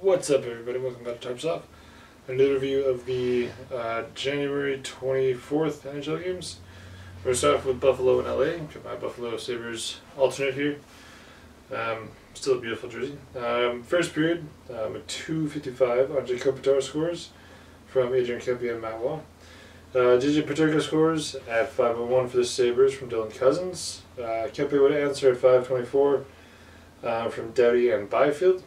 What's up, everybody? Welcome back to Types Off. Another review of the January 24th NHL Games. We're going to start off with Buffalo and LA. Got my Buffalo Sabres alternate here. Still a beautiful jersey. First period, at 2:55, Andre Kopitar scores from Adrian Kempe and Matt Wall. JJ Peterka scores at 5:01 for the Sabres from Dylan Cousins. Kempe would answer at 5:24 from Doughty and Byfield.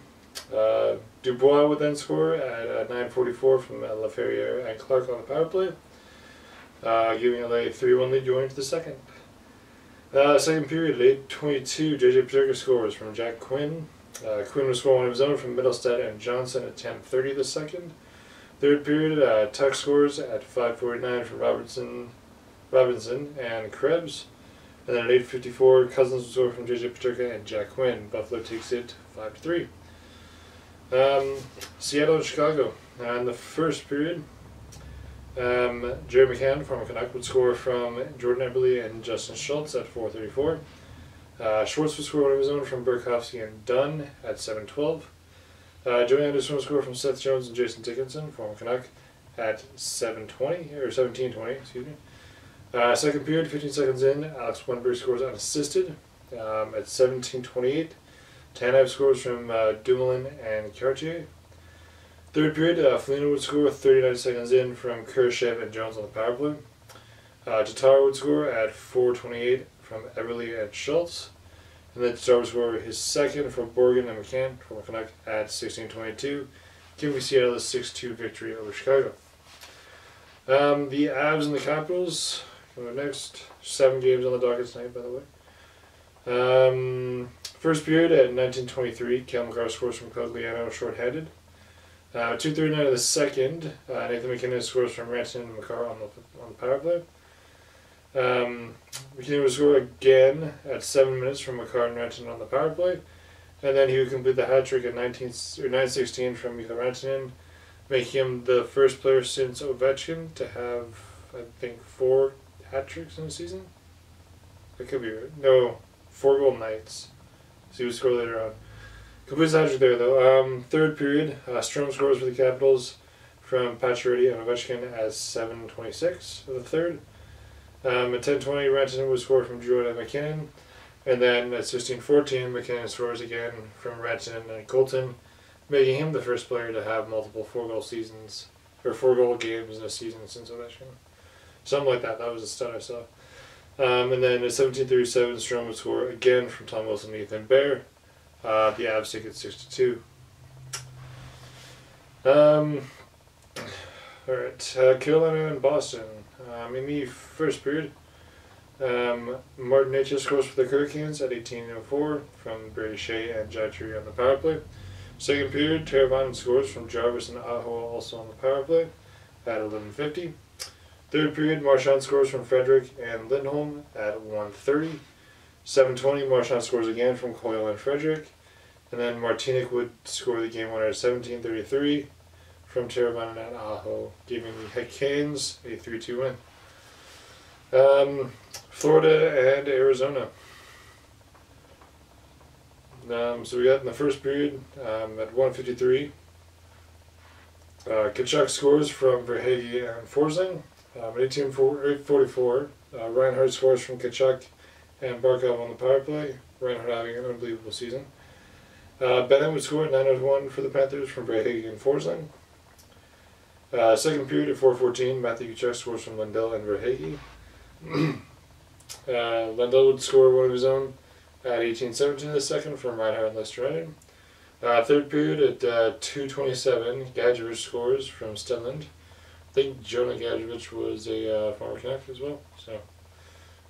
Dubois would then score at 9:44 from LaFerriere and Clark on the power play, giving LA a 3-1 lead going into the second. Second period at 8:22, JJ Peterka scores from Jack Quinn. Quinn would score one of his own from Middlestead and Johnson at 10:30 the second. Third period, Tuck scores at 5:49 from Robinson and Krebs. And then at 8:54, Cousins would score from JJ Peterka and Jack Quinn. Buffalo takes it 5-3. Seattle and Chicago. In the first period, Jerry McCann, former Canuck, would score from Jordan Eberle and Justin Schultz at 4:34. Schwartz would score one of his own from Burakovsky and Dunn at 7:12. Joey Anderson would score from Seth Jones and Jason Dickinson, former Canuck, at 17:20, excuse me. Second period, 15 seconds in, Alex Wenberg scores unassisted at 17:28. Tanev scores from Dumoulin and Cartier. Third period, Foligno would score 39 seconds in from Khrushchev and Jones on the power play. Tatar would score at 4:28 from Eberle and Schultz. And then Tatar would score his second from Borgen and McCann from Canuck at 16:22, giving Seattle a 6-2 victory over Chicago. The Avs and the Capitals coming up next. 7 games on the docket tonight, by the way. First period at 19:23, Cale Makar scores from Cogliano shorthanded. 2:39 of the second, Nathan McKinnon scores from Rantanen and Makar on the power play. McKinnon would score again at 7 minutes from Makar and Rantanen on the power play. And then he would complete the hat trick at 9:16 from Mikko Rantanen, making him the first player since Ovechkin to have, I think, 4 hat tricks in a season. That could be right. No, 4 goal nights. So he would score later on. Complete hat trick there, though. Third period, Strome scores for the Capitals from Pacioretty and Ovechkin at 7:26 of the third. At 10:20, Rantanen would score from Drouin and McKinnon. And then at 16:14, McKinnon scores again from Rantanen and Colton, making him the first player to have multiple 4-goal seasons, or 4-goal games in a season since Ovechkin. Something like that. That was the stat I saw. And then at 17:37, Strome would score again from Tom Wilson and Ethan Bear. The Avs take it 6-2. Alright, Carolina and Boston. In the first period, Martin Necas scores for the Hurricanes at 18:04 from Brady Shea and Jatry on the power play. Second period, Teravainen scores from Jarvis and Aho also on the power play at 11:50. Third period, Marchand scores from Frederick and Lindholm at 1:30. 7:20, Marchand scores again from Coyle and Frederick. And then Martinic would score the game winner at 17:33 from Teravainen and Aho, giving the Hurricanes a 3-2 win. Florida and Arizona. So we got in the first period at 1:53. Tkachuk scores from Verhaeghe and Forsling. At 8:44, Reinhardt scores from Tkachuk and Barkov on the power play. Reinhardt having an unbelievable season. Bennett would score at 9:01 for the Panthers from Verhaeghe and Forsling. Second period at 4:14, Matthew Tkachuk scores from Lundell and Verhaeghe. Lundell would score one of his own at 18:17 the second from Reinhardt and Lesterinen. Third period at 2:27, Gadjevich scores from Stenlund. I think Jonah Gadjevich was a former Canuck as well, so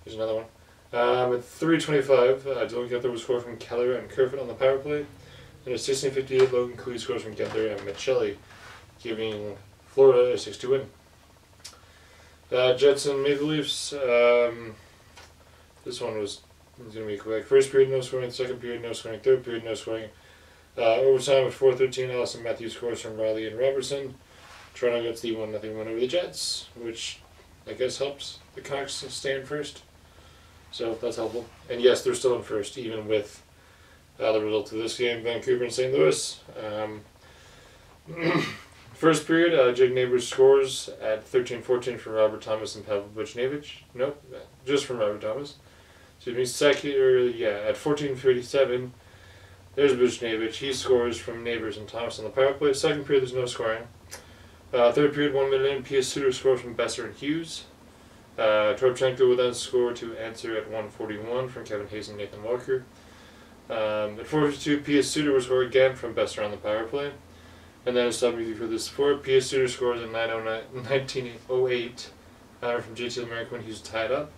here's another one. At 3:25, Dylan Guenther would score from Keller and Kerfoot on the power play. And at 16:58, Logan Cooley scores from Guenther and Michelli, giving Florida a 6-2 win. Jets and Maple Leafs. This one was going to be quick. First period, no scoring. Second period, no scoring. Third period, no scoring. Overtime at 4:13, Allison Matthews scores from Riley and Robertson. Toronto gets the 1-0 win over the Jets, which I guess helps the Canucks stay in first. So that's helpful. And yes, they're still in first, even with the result of this game, Vancouver and St. Louis. First period, Jake Neighbors scores at 13-14 for Robert Thomas and Pavel Buchnevich. Nope, just from Robert Thomas. Excuse me. Second, at 14:57, there's Buchnevich. He scores from Neighbors and Thomas on the power play. Second period, there's no scoring. Third period, 1 minute in, P.S. Suter scores from Besser and Hughes. Toropchenko will then score to answer at 1:41 from Kevin Hayes and Nathan Walker. At 4:52, P.S. Suter will score again from Besser on the power play. And then a sub for this support. P.S. Suter scores in 19:08 from JT America when he's tied up.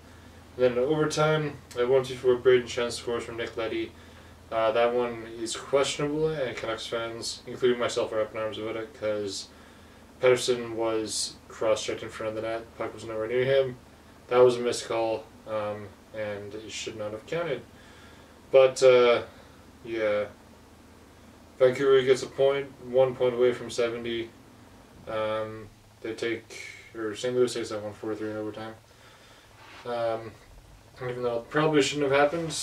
And then in overtime, at 1:24, Braden Shen scores from Nick Leddy. That one is questionable, and Canucks fans, including myself, are up in arms about it because Pettersson was cross-checked in front of the net. Puck was nowhere near him. That was a missed call, and it should not have counted. But, yeah. Vancouver gets a point, 1 point away from 70. St. Louis takes that 143 in overtime. Even though it probably shouldn't have happened,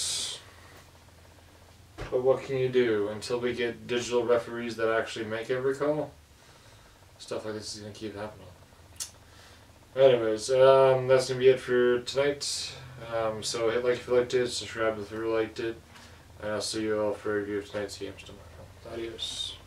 but what can you do until we get digital referees that actually make every call? Stuff like this is going to keep happening. Anyways, that's going to be it for tonight. So hit like if you liked it, subscribe if you liked it, and I'll see you all for a review of tonight's games tomorrow. Adios.